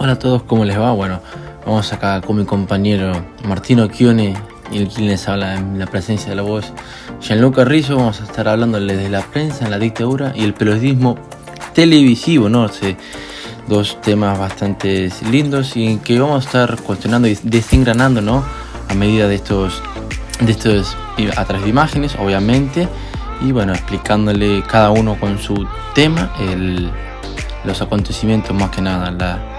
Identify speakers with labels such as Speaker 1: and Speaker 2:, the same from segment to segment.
Speaker 1: Hola a todos, ¿cómo les va? Bueno, vamos acá con mi compañero Martino Chione y el quien les habla en la presencia de la voz Gianluca Rizzo. Vamos a estar hablándole de la prensa en la dictadura y el periodismo televisivo, ¿no? Dos temas bastante lindos y que vamos a estar cuestionando y desengranando, ¿no? A medida de estos a través de imágenes, obviamente, y bueno, explicándole cada uno con su tema los acontecimientos, más que nada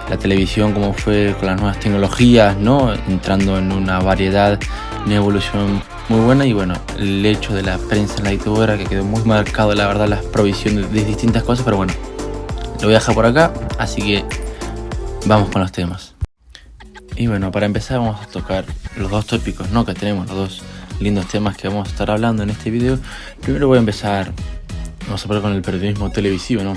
Speaker 1: la televisión, como fue con las nuevas tecnologías, ¿no? Entrando en una variedad, una evolución muy buena, y bueno, el hecho de la prensa en la dictadura, que quedó muy marcado, la verdad, la provisión de distintas cosas, pero bueno, lo voy a dejar por acá, así que vamos con los temas. Y bueno, para empezar vamos a tocar los dos tópicos, ¿no? Que tenemos, los dos lindos temas que vamos a estar hablando en este video. Primero vamos a hablar con el periodismo televisivo, ¿no?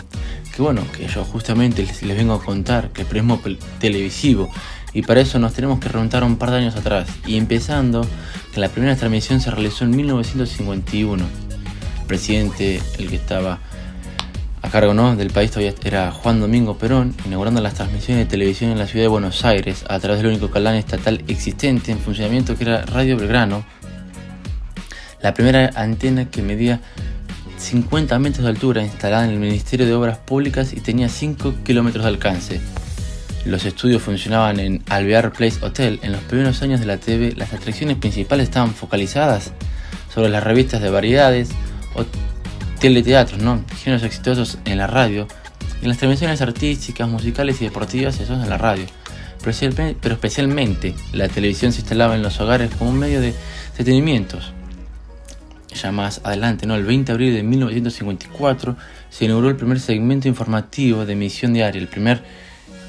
Speaker 1: Que bueno, que yo justamente les vengo a contar que el periodismo televisivo, y para eso nos tenemos que remontar un par de años atrás, y empezando que la primera transmisión se realizó en 1951. El presidente, el que estaba a cargo, ¿no?, del país todavía era Juan Domingo Perón, inaugurando las transmisiones de televisión en la ciudad de Buenos Aires a través del único canal estatal existente en funcionamiento, que era Radio Belgrano. La primera antena, que medía 50 metros de altura, instalada en el Ministerio de Obras Públicas, y tenía 5 kilómetros de alcance. Los estudios funcionaban en Alvear Place Hotel. En los primeros años de la TV, las atracciones principales estaban focalizadas sobre las revistas de variedades o teleteatros, ¿no?, géneros exitosos en la radio, y las transmisiones artísticas, musicales y deportivas, eso en la radio. Pero especialmente la televisión se instalaba en los hogares como un medio de entretenimientos. Ya más adelante, ¿no?, el 20 de abril de 1954 se inauguró el primer segmento informativo de emisión diaria, el primer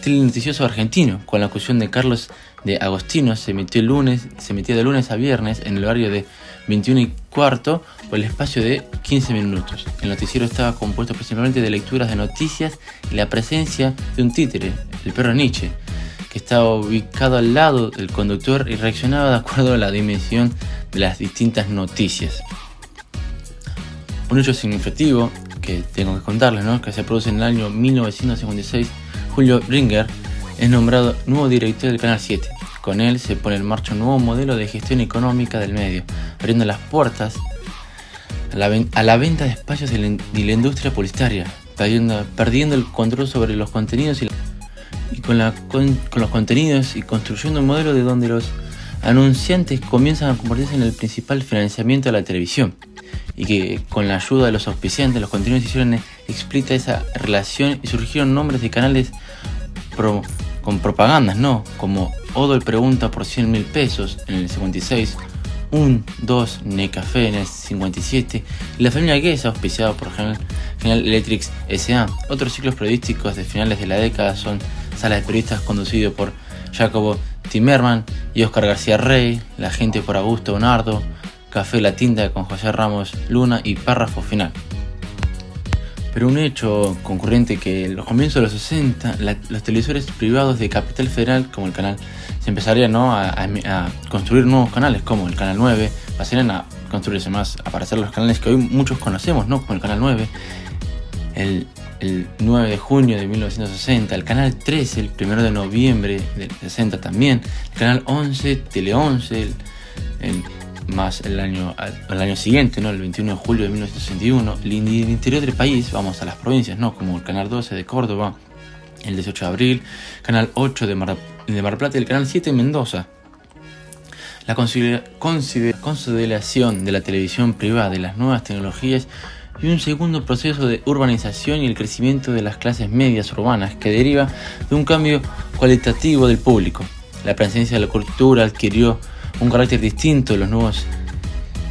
Speaker 1: telenoticioso argentino, con la locución de Carlos de Agostino. Se emitía de lunes a viernes en el horario de 21:15 por el espacio de 15 minutos. El noticiero estaba compuesto principalmente de lecturas de noticias y la presencia de un títere, el perro Nietzsche, que estaba ubicado al lado del conductor y reaccionaba de acuerdo a la dimensión de las distintas noticias. Un hecho significativo que tengo que contarles, ¿no?, que se produce en el año 1956. Julio Ringer es nombrado nuevo director del Canal 7. Con él se pone en marcha un nuevo modelo de gestión económica del medio, abriendo las puertas a la venta de espacios de la industria publicitaria, perdiendo el control sobre los contenidos y con los contenidos, y construyendo un modelo de donde los anunciantes comienzan a convertirse en el principal financiamiento de la televisión, y que con la ayuda de los auspiciantes los contenidos hicieron explícita esa relación, y surgieron nombres de canales con propagandas, ¿no?, como Odol pregunta por 100.000 pesos en el 56, 2 Necafé en el 57, y la familia Guess, auspiciada por General Electric S.A. Otros ciclos periodísticos de finales de la década son Sala de Periodistas, conducido por Jacobo Timerman y Oscar García Rey, La Gente por Augusto Bonardo, Café La Tinta con José Ramos Luna y Párrafo Final. Pero un hecho concurrente, que en los comienzos de los 60, los televisores privados de Capital Federal, como el canal, se empezarían, ¿no?, a construir nuevos canales, como el Canal 9, pasarían a construirse más, a aparecer los canales que hoy muchos conocemos, ¿no?, como el Canal 9, el 9 de junio de 1960, el Canal 13, el 1 de noviembre del 60 también, el Canal 11, Tele 11, más el año siguiente, ¿no?, el 21 de julio de 1961, el interior del país, vamos a las provincias, ¿no?, como el Canal 12 de Córdoba, el 18 de abril, Canal 8 de Mar del Plata y el Canal 7 de Mendoza. La consolidación de la televisión privada, de las nuevas tecnologías y un segundo proceso de urbanización y el crecimiento de las clases medias urbanas, que deriva de un cambio cualitativo del público. La presencia de la cultura adquirió un carácter distinto. Los nuevos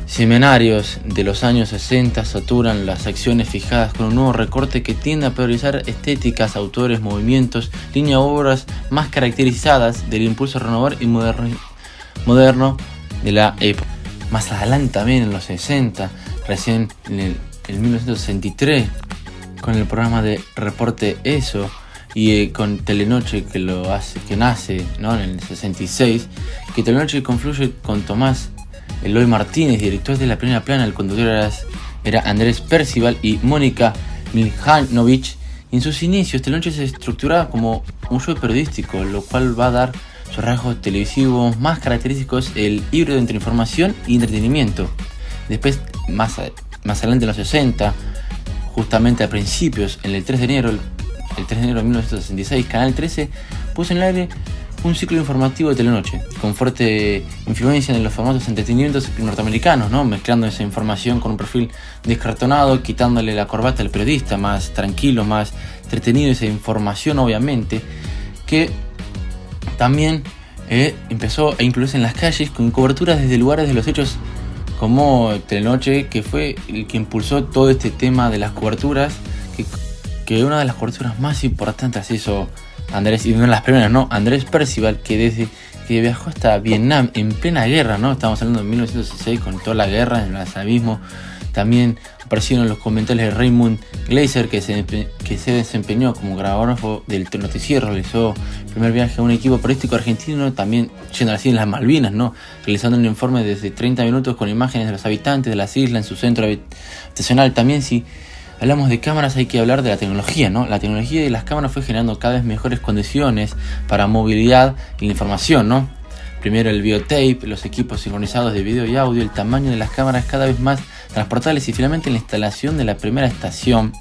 Speaker 1: seminarios de los años 60 saturan las acciones fijadas con un nuevo recorte que tiende a priorizar estéticas, autores, movimientos, líneas, obras más caracterizadas del impulso renovador y moderno de la época. Más adelante, también en los 60, recién en 1963, con el programa de Reporte Eso, y con Telenoche, que nace, ¿no?, en el 66, que Telenoche confluye con Tomás Eloy Martínez, director de La Primera Plana. El conductor era Andrés Percival y Mónica Miljanovic, Y en sus inicios, Telenoche se estructuraba como un show periodístico, lo cual va a dar sus rasgos televisivos más característicos, el híbrido entre información y entretenimiento. Después, más adelante en los 60, justamente a principios, en el 3 de enero, el 3 de enero de 1966, Canal 13 puso en el aire un ciclo informativo de Telenoche, con fuerte influencia en los famosos entretenimientos norteamericanos, ¿no? Mezclando esa información con un perfil descartonado, quitándole la corbata al periodista, más tranquilo, más entretenido, esa información obviamente, que también empezó a incluirse en las calles con coberturas desde lugares de los hechos, como Telenoche, que fue el que impulsó todo este tema de las coberturas, que una de las coberturas más importantes hizo Andrés, y una de las primeras, ¿no? Andrés Percival, que desde que viajó hasta Vietnam en plena guerra, ¿no? Estamos hablando de 1916, con toda la guerra, el nazismo. También aparecieron los comentarios de Raymond Glazer, que se desempeñó como grabador del noticiero, realizó el primer viaje a un equipo periodístico argentino, también yendo a las Islas Malvinas, ¿no? Realizando un informe desde 30 minutos con imágenes de los habitantes de las islas en su centro habitacional. También, si hablamos de cámaras, hay que hablar de la tecnología, ¿no? La tecnología de las cámaras fue generando cada vez mejores condiciones para movilidad y la información, ¿no? Primero el videotape, los equipos sincronizados de video y audio, el tamaño de las cámaras cada vez más transportables y finalmente la instalación de la primera estación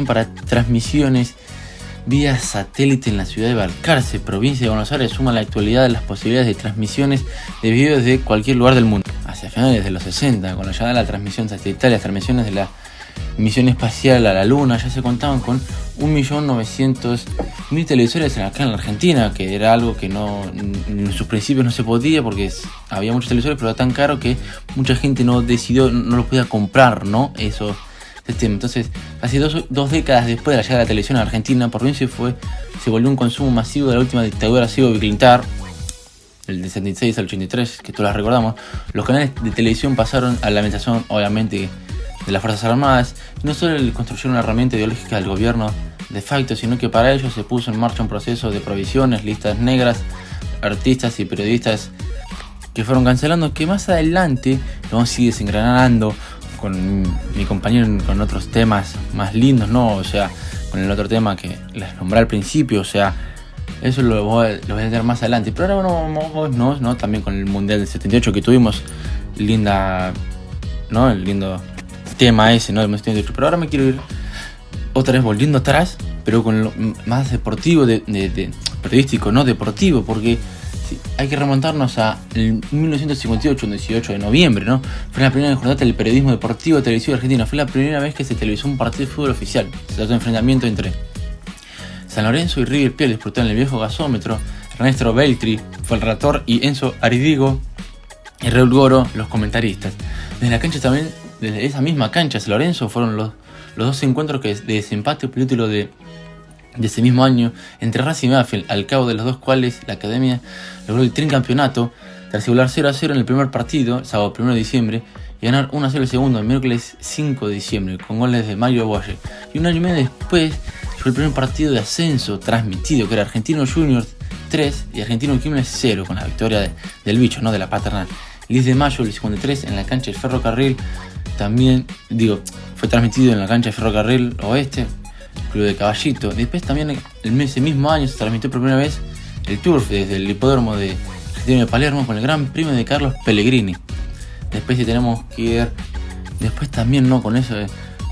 Speaker 1: para transmisiones vía satélite en la ciudad de Balcarce, provincia de Buenos Aires, suma la actualidad de las posibilidades de transmisiones de video desde cualquier lugar del mundo. Hacia finales de los 60, con la llegada de la transmisión satelital, las transmisiones de la misión espacial a la Luna, ya se contaban con 1.900.000 televisores acá en la Argentina, que era algo que en sus principios no se podía porque había muchos televisores, pero era tan caro que mucha gente no lo podía comprar, ¿no? Eso. Entonces, casi dos décadas después de la llegada de la televisión a Argentina, por fin se volvió un consumo masivo de la última dictadura cívico-militar, el de 76 al 83, que todos las recordamos. Los canales de televisión pasaron a la administración, obviamente, de las Fuerzas Armadas. No solo construyeron una herramienta ideológica del gobierno de facto, sino que para ello se puso en marcha un proceso de prohibiciones, listas negras, artistas y periodistas que fueron cancelando, que más adelante lo vamos a seguir desengranando con mi compañero con otros temas más lindos, ¿no? O sea, con el otro tema que les nombré al principio, o sea, eso lo voy a tener más adelante. Pero ahora vamos, ¿no? También con el Mundial del 78 que tuvimos, linda, ¿no? El lindo tema ese, ¿no? Del Mundial del 78. Pero ahora me quiero ir otra vez volviendo atrás, pero con lo más deportivo, de periodístico, no deportivo, porque sí, hay que remontarnos a 1958, un 18 de noviembre, ¿no? Fue la primera jornada del periodismo deportivo televisivo argentino. Fue la primera vez que se televisó un partido de fútbol oficial. Se trató de enfrentamiento entre San Lorenzo y River Plate, disputado en el viejo gasómetro. Ernesto Beltri fue el relator y Enzo Aridigo y Raúl Goro los comentaristas. Desde la cancha también, desde esa misma cancha, San Lorenzo, fueron los dos encuentros de desempate por el título de ese mismo año entre Racing y Banfield, al cabo de los dos cuales la academia logró el tricampeonato tras igualar 0-0 en el primer partido, el sábado 1 de diciembre, y ganar 1-0 el segundo, el miércoles 5 de diciembre, con goles de Mario Boye. Y un año y medio después fue el primer partido de ascenso transmitido, que era Argentino Juniors 3 y Argentino Quilmes 0, con la victoria del bicho, ¿no? De la paternal. El 10 de mayo del 53 en la cancha del Ferrocarril, también, fue transmitido en la cancha del Ferrocarril Oeste, Club de Caballito. Después también ese mismo año se transmitió por primera vez el Turf desde el hipódromo de Argentino de Palermo con el Gran Premio de Carlos Pellegrini. Después, si tenemos que ir después también, ¿no? Con eso,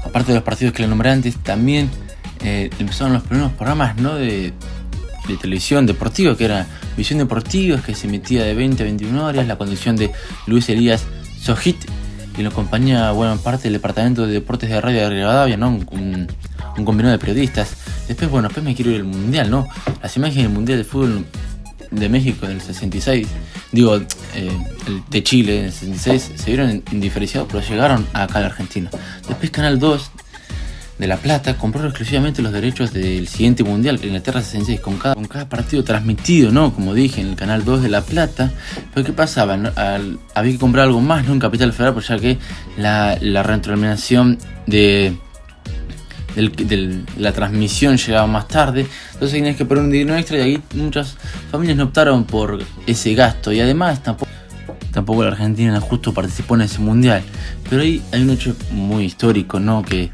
Speaker 1: aparte de los partidos que le nombré antes, también empezaron los primeros programas, ¿no? de televisión deportiva, que era Visión Deportiva, que se emitía de 20 a 21 horas, la conducción de Luis Elías Sojit, y lo acompañaba buena parte del departamento de deportes de Radio de Rivadavia, ¿no? Un combinado de periodistas. Después me quiero ir al Mundial, ¿no? Las imágenes del Mundial de Fútbol de México del 66, el de Chile en el 66, se vieron indiferenciados, pero llegaron acá a la Argentina. Después Canal 2 de La Plata compró exclusivamente los derechos del siguiente Mundial, Inglaterra 66, con cada partido transmitido, ¿no? Como dije, en el Canal 2 de La Plata. Pero ¿qué pasaba? Había que comprar algo más, ¿no? En Capital Federal, pues ya que la retroalimentación de la transmisión llegaba más tarde, entonces tenías que poner un dinero extra, y ahí muchas familias no optaron por ese gasto, y además tampoco la Argentina justo participó en ese Mundial. Pero ahí hay un hecho muy histórico, ¿no? Que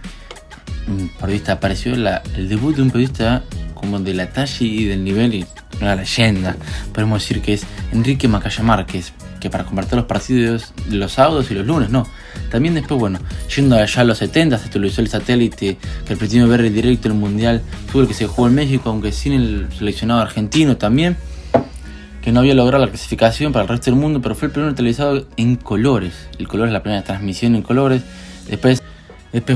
Speaker 1: periodista apareció el debut de un periodista como de la talla y del nivel y una leyenda. Podemos decir que es Enrique Macaya Márquez, que para compartir los partidos de los sábados y los lunes, no. También después, bueno, yendo allá a los 70, se televisó el satélite que permitió ver en directo el Mundial Fútbol que se jugó en México, aunque sin el seleccionado argentino también, que no había logrado la clasificación para el resto del mundo, pero fue el primero televisado en colores. El color es la primera transmisión en colores. Después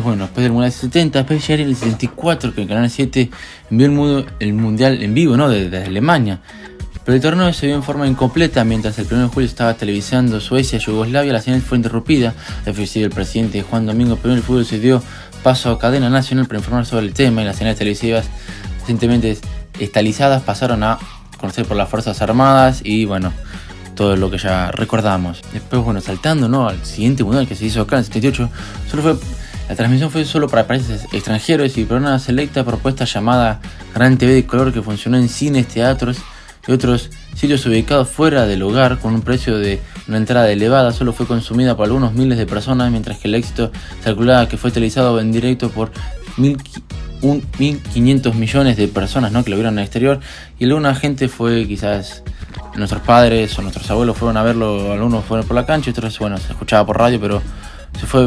Speaker 1: bueno, después del Mundial 70, después ya en el 74, que el Canal 7 envió el Mundial en vivo, ¿no? Desde Alemania. Pero el torneo se vio en forma incompleta. Mientras el 1 de julio estaba televisando Suecia, Yugoslavia, la señal fue interrumpida. El presidente Juan Domingo Perón, el fútbol se dio paso a cadena nacional para informar sobre el tema, y las señales televisivas recientemente estalizadas pasaron a conocer por las Fuerzas Armadas y bueno, todo lo que ya recordamos. Después, bueno, saltando, ¿no?, al siguiente mundial que se hizo acá en el 78, la transmisión fue solo para países extranjeros y por una selecta propuesta llamada Gran TV de Color, que funcionó en cines, teatros y otros sitios ubicados fuera del hogar. Con un precio de una entrada elevada, solo fue consumida por algunos miles de personas, mientras que el éxito se calculaba que fue televisado en directo por 1.500 millones de personas, ¿no?, que lo vieron en el exterior. Y alguna gente fue, quizás nuestros padres o nuestros abuelos fueron a verlo, algunos fueron por la cancha, otros, bueno, se escuchaba por radio, pero se fue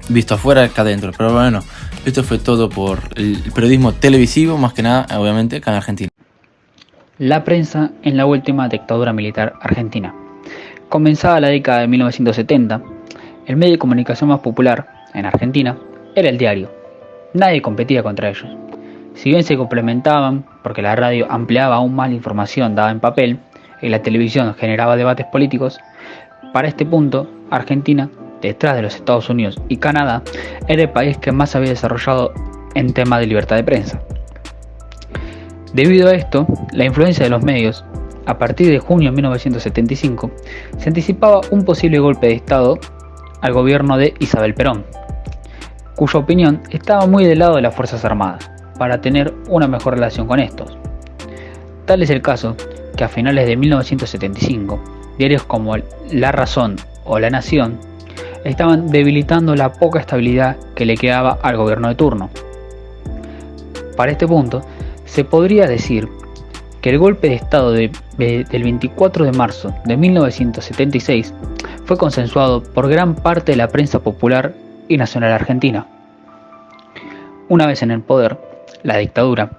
Speaker 1: visto afuera que adentro. Pero bueno, esto fue todo por el periodismo televisivo, más que nada, obviamente, acá en Argentina.
Speaker 2: La prensa en la última dictadura militar argentina. Comenzada la década de 1970, el medio de comunicación más popular en Argentina era el diario. Nadie competía contra ellos. Si bien se complementaban, porque la radio ampliaba aún más la información dada en papel y la televisión generaba debates políticos, para este punto, Argentina, detrás de los Estados Unidos y Canadá, era el país que más había desarrollado en tema de libertad de prensa. Debido a esto, la influencia de los medios, a partir de junio de 1975, se anticipaba un posible golpe de Estado al gobierno de Isabel Perón, cuya opinión estaba muy del lado de las Fuerzas Armadas, para tener una mejor relación con estos. Tal es el caso que a finales de 1975, diarios como La Razón o La Nación estaban debilitando la poca estabilidad que le quedaba al gobierno de turno. Para este punto, se podría decir que el golpe de Estado del 24 de marzo de 1976 fue consensuado por gran parte de la prensa popular y nacional argentina. Una vez en el poder, la dictadura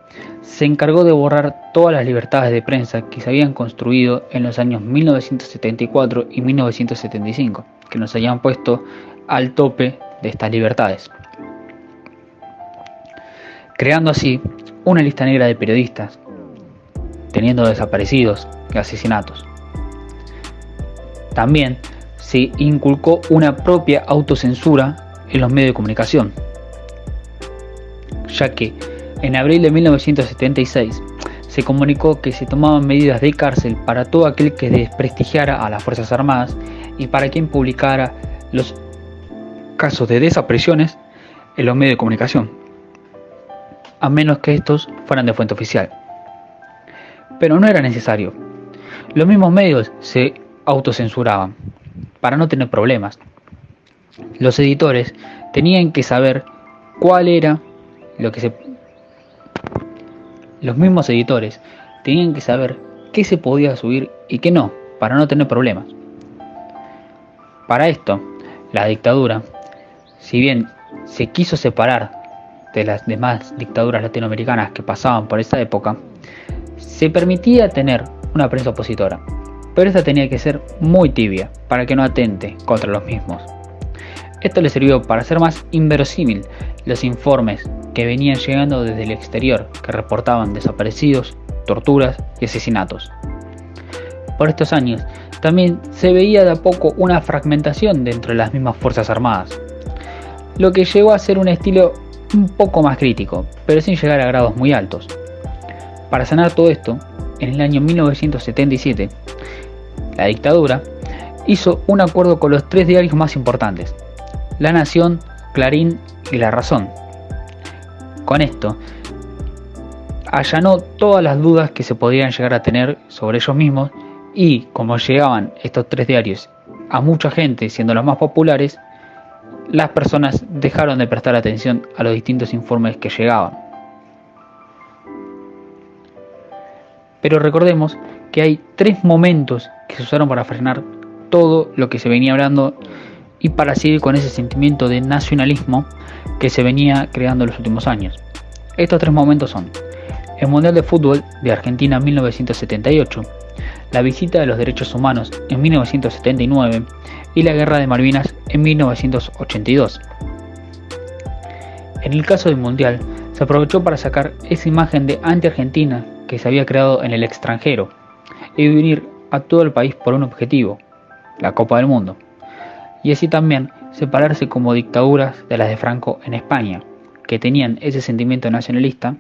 Speaker 2: se encargó de borrar todas las libertades de prensa que se habían construido en los años 1974 y 1975, que nos habían puesto al tope de estas libertades, creando así una lista negra de periodistas, teniendo desaparecidos y asesinatos. También se inculcó una propia autocensura en los medios de comunicación, ya que en abril de 1976 se comunicó que se tomaban medidas de cárcel para todo aquel que desprestigiara a las Fuerzas Armadas y para quien publicara los casos de desapariciones en los medios de comunicación, a menos que estos fueran de fuente oficial. Pero no era necesario. Los mismos medios se autocensuraban para no tener problemas. Los editores tenían que saber cuál era lo que se... Los mismos editores tenían que saber qué se podía subir y qué no, para no tener problemas. Para esto, la dictadura, si bien se quiso separar de las demás dictaduras latinoamericanas que pasaban por esa época, se permitía tener una prensa opositora, pero esta tenía que ser muy tibia para que no atente contra los mismos. Esto le sirvió para hacer más inverosímil los informes que venían llegando desde el exterior, que reportaban desaparecidos, torturas y asesinatos. Por estos años, también se veía de a poco una fragmentación dentro de las mismas Fuerzas Armadas, lo que llegó a ser un estilo un poco más crítico, pero sin llegar a grados muy altos. Para sanar todo esto, en el año 1977, la dictadura hizo un acuerdo con los 3 diarios más importantes: La Nación, Clarín y La Razón. Con esto, allanó todas las dudas que se podían llegar a tener sobre ellos mismos, y como llegaban estos 3 diarios a mucha gente, siendo los más populares, las personas dejaron de prestar atención a los distintos informes que llegaban. Pero recordemos que hay 3 momentos que se usaron para frenar todo lo que se venía hablando y para seguir con ese sentimiento de nacionalismo que se venía creando en los últimos años. Estos 3 momentos son el Mundial de Fútbol de Argentina en 1978, la visita de los derechos humanos en 1979 y la Guerra de Malvinas en 1982. En el caso del Mundial, se aprovechó para sacar esa imagen de anti-Argentina que se había creado en el extranjero y unir a todo el país por un objetivo, la Copa del Mundo, y así también separarse como dictaduras de las de Franco en España, que tenían ese sentimiento nacionalista,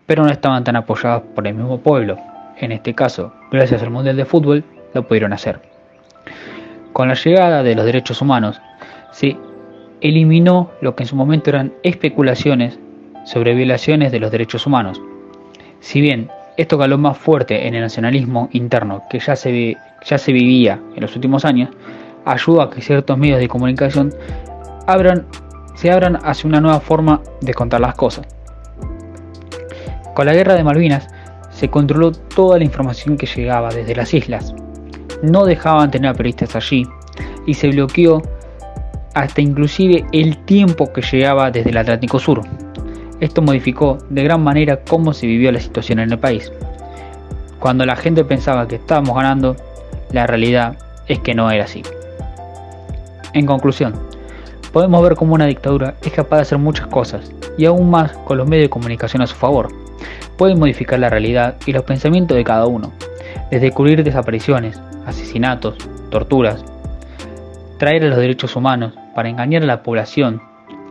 Speaker 2: pero no estaban tan apoyadas por el mismo pueblo. En este caso, gracias al Mundial de Fútbol, lo pudieron hacer. Con la llegada de los derechos humanos, se eliminó lo que en su momento eran especulaciones sobre violaciones de los derechos humanos. Si bien esto caló más fuerte en el nacionalismo interno que ya se vivía en los últimos años, ayudó a que ciertos medios de comunicación se abran hacia una nueva forma de contar las cosas. Con la Guerra de Malvinas se controló toda la información que llegaba desde las islas. No dejaban tener a periodistas allí y se bloqueó hasta inclusive el tiempo que llegaba desde el Atlántico Sur. Esto modificó de gran manera cómo se vivió la situación en el país. Cuando la gente pensaba que estábamos ganando, la realidad es que no era así. En conclusión, podemos ver cómo una dictadura es capaz de hacer muchas cosas, y aún más con los medios de comunicación a su favor. Pueden modificar la realidad y los pensamientos de cada uno, desde cubrir desapariciones, asesinatos, torturas, traer a los derechos humanos para engañar a la población,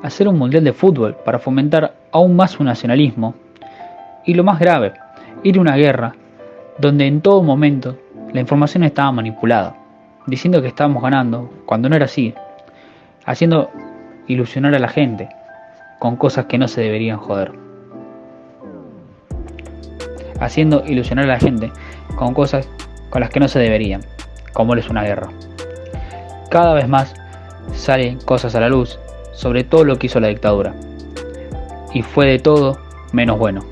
Speaker 2: hacer un mundial de fútbol para fomentar aún más su nacionalismo, y lo más grave, ir a una guerra donde en todo momento la información estaba manipulada, diciendo que estábamos ganando cuando no era así, haciendo ilusionar a la gente con cosas que no se deberían joder. Haciendo ilusionar a la gente con cosas con las que no se deberían, como es una guerra. Cada vez más salen cosas a la luz sobre todo lo que hizo la dictadura, y fue de todo menos bueno.